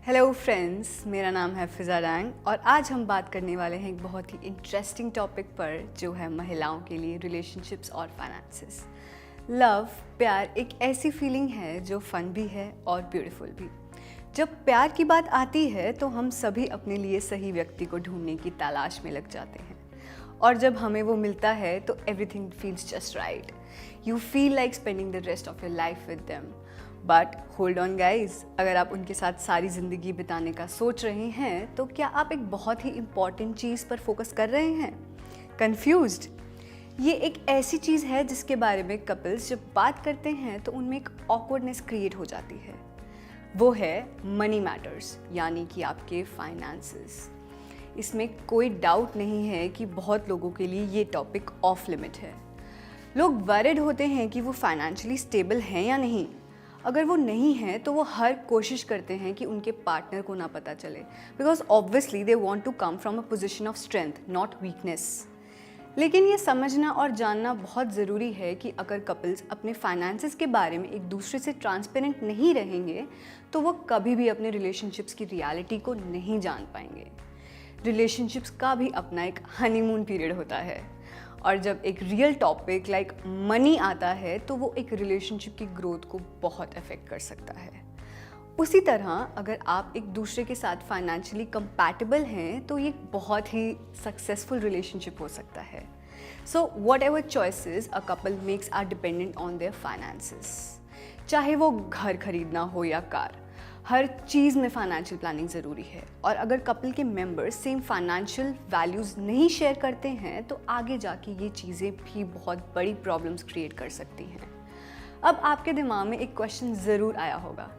Hello friends, मेरा नाम है फिज़ा रैंग और आज हम बात करने वाले हैं एक बहुत ही इंटरेस्टिंग टॉपिक पर जो है महिलाओं के लिए रिलेशनशिप्स और फाइनेंसेस। लव, प्यार एक ऐसी फीलिंग है जो फन भी है और ब्यूटीफुल भी। जब प्यार की बात आती है तो हम सभी अपने लिए सही व्यक्ति को ढूंढने की तलाश में लग जाते हैं और जब हमें वो मिलता है तो everything feels just right. You feel like spending the rest of your life with them. But hold on guys, अगर आप उनके साथ सारी ज़िंदगी बिताने का सोच रहे हैं तो क्या आप एक बहुत ही इम्पॉर्टेंट चीज़ पर फोकस कर रहे हैं? कन्फ्यूज्ड? ये एक ऐसी चीज़ है जिसके बारे में कपल्स जब बात करते हैं तो उनमें एक ऑकवर्डनेस क्रिएट हो जाती है। वो है मनी मैटर्स, यानी कि आपके फाइनेंसेस। इसमें कोई डाउट नहीं है कि बहुत लोगों के लिए ये टॉपिक ऑफ लिमिट है। लोग वरिड होते हैं कि वो फाइनेंशियली स्टेबल हैं या नहीं। अगर वो नहीं है तो वो हर कोशिश करते हैं कि उनके पार्टनर को ना पता चले, because obviously they want to come from a position of strength, not weakness. लेकिन ये समझना और जानना बहुत ज़रूरी है कि अगर कपल्स अपने फाइनेंसेस के बारे में एक दूसरे से ट्रांसपेरेंट नहीं रहेंगे तो वो कभी भी अपने रिलेशनशिप्स की रियलिटी को नहीं जान पाएंगे। रिलेशनशिप्स का भी अपना एक हनीमून पीरियड होता है और जब एक रियल टॉपिक लाइक मनी आता है तो वो एक रिलेशनशिप की ग्रोथ को बहुत अफेक्ट कर सकता है। उसी तरह अगर आप एक दूसरे के साथ फाइनेंशियली कंपैटिबल हैं तो ये बहुत ही सक्सेसफुल रिलेशनशिप हो सकता है। So what ever choices a couple makes are dependent on their finances. चाहे वो घर खरीदना हो या कार, हर चीज़ में फाइनेंशियल प्लानिंग ज़रूरी है। और अगर कपल के मेंबर्स सेम फाइनेंशियल वैल्यूज़ नहीं शेयर करते हैं तो आगे जाके ये चीज़ें भी बहुत बड़ी प्रॉब्लम्स क्रिएट कर सकती हैं। अब आपके दिमाग में एक क्वेश्चन ज़रूर आया होगा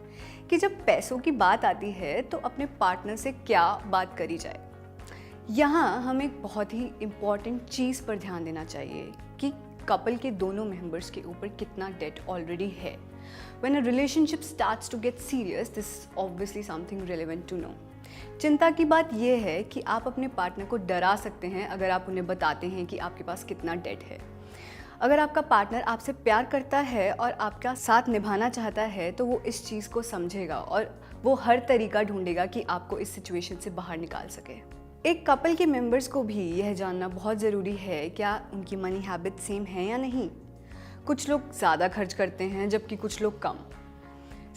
कि जब पैसों की बात आती है तो अपने पार्टनर से क्या बात करी जाए। यहाँ हमें एक बहुत ही इम्पॉर्टेंट चीज़ पर ध्यान देना चाहिए कि कपल के दोनों मेंबर्स के ऊपर कितना डेट ऑलरेडी है। When a relationship starts to get serious, this is obviously something relevant to know. चिंता की बात यह है कि आप अपने पार्टनर को डरा सकते हैं अगर आप उन्हें बताते हैं कि आपके पास कितना डेट है। अगर आपका पार्टनर आपसे प्यार करता है और आपका साथ निभाना चाहता है तो वो इस चीज़ को समझेगा और वो हर तरीका ढूंढेगा कि आपको इस सिचुएशन से बाहर निकाल सके। एक कपल के मेंबर्स को भी यह जानना बहुत ज़रूरी है क्या उनकी मनी हैबिट सेम है या नहीं। कुछ लोग ज़्यादा खर्च करते हैं जबकि कुछ लोग कम।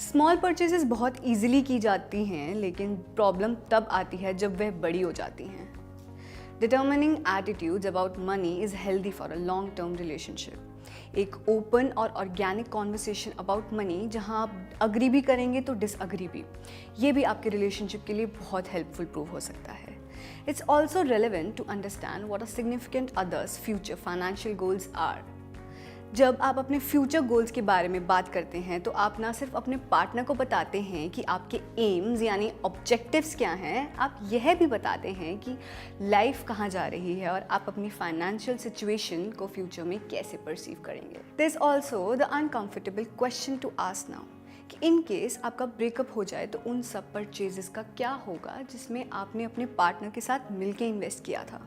स्मॉल परचेजेस बहुत इजीली की जाती हैं, लेकिन प्रॉब्लम तब आती है जब वह बड़ी हो जाती हैं। Determining attitudes about money is healthy for a long term relationship. एक ओपन और ऑर्गेनिक कॉन्वर्सेशन अबाउट मनी जहां आप अग्री भी करेंगे तो डिसअग्री भी, ये भी आपके रिलेशनशिप के लिए बहुत हेल्पफुल प्रूव हो सकता है। It's also relevant to understand what a significant others future financial goals are. जब आप अपने फ्यूचर गोल्स के बारे में बात करते हैं तो आप ना सिर्फ अपने पार्टनर को बताते हैं कि आपके एम्स यानी ऑब्जेक्टिव्स क्या हैं, आप यह भी बताते हैं कि लाइफ कहाँ जा रही है और आप अपनी फाइनेंशियल सिचुएशन को फ्यूचर में कैसे परसीव करेंगे। There is also the uncomfortable question to ask now कि इन केस आपका ब्रेकअप हो जाए तो उन सब परचेजेस का क्या होगा जिसमें आपने अपने पार्टनर के साथ मिलके इन्वेस्ट किया था।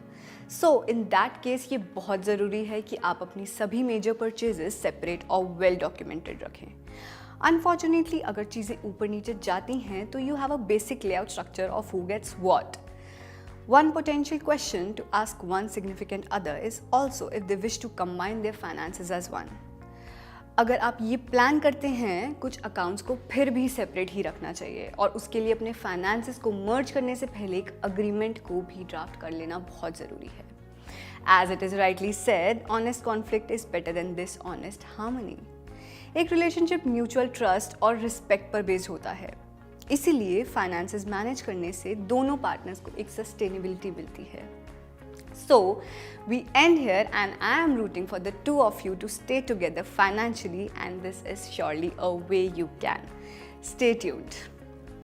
सो इन दैट केस ये बहुत ज़रूरी है कि आप अपनी सभी मेजर परचेजेस सेपरेट और वेल डॉक्यूमेंटेड रखें। अनफॉर्चुनेटली अगर चीज़ें ऊपर नीचे जाती हैं तो you have a basic layout structure of who gets what. One potential question to ask one significant other is also if they wish to combine their finances as one. अगर आप ये प्लान करते हैं कुछ अकाउंट्स को फिर भी separate ही रखना चाहिए और उसके लिए अपने फाइनेंसेस को मर्ज करने से पहले एक अग्रीमेंट को भी ड्राफ्ट कर लेना बहुत ज़रूरी है। As it is rightly said, honest conflict is better than this honest harmony. एक रिलेशनशिप म्यूचुअल ट्रस्ट और रिस्पेक्ट पर बेस्ड होता है, इसीलिए फाइनेंसेस मैनेज करने से दोनों पार्टनर्स को एक सस्टेनेबिलिटी मिलती है। So, we end here and I am rooting for the two of you to stay together financially, and this is surely a way you can. Stay tuned.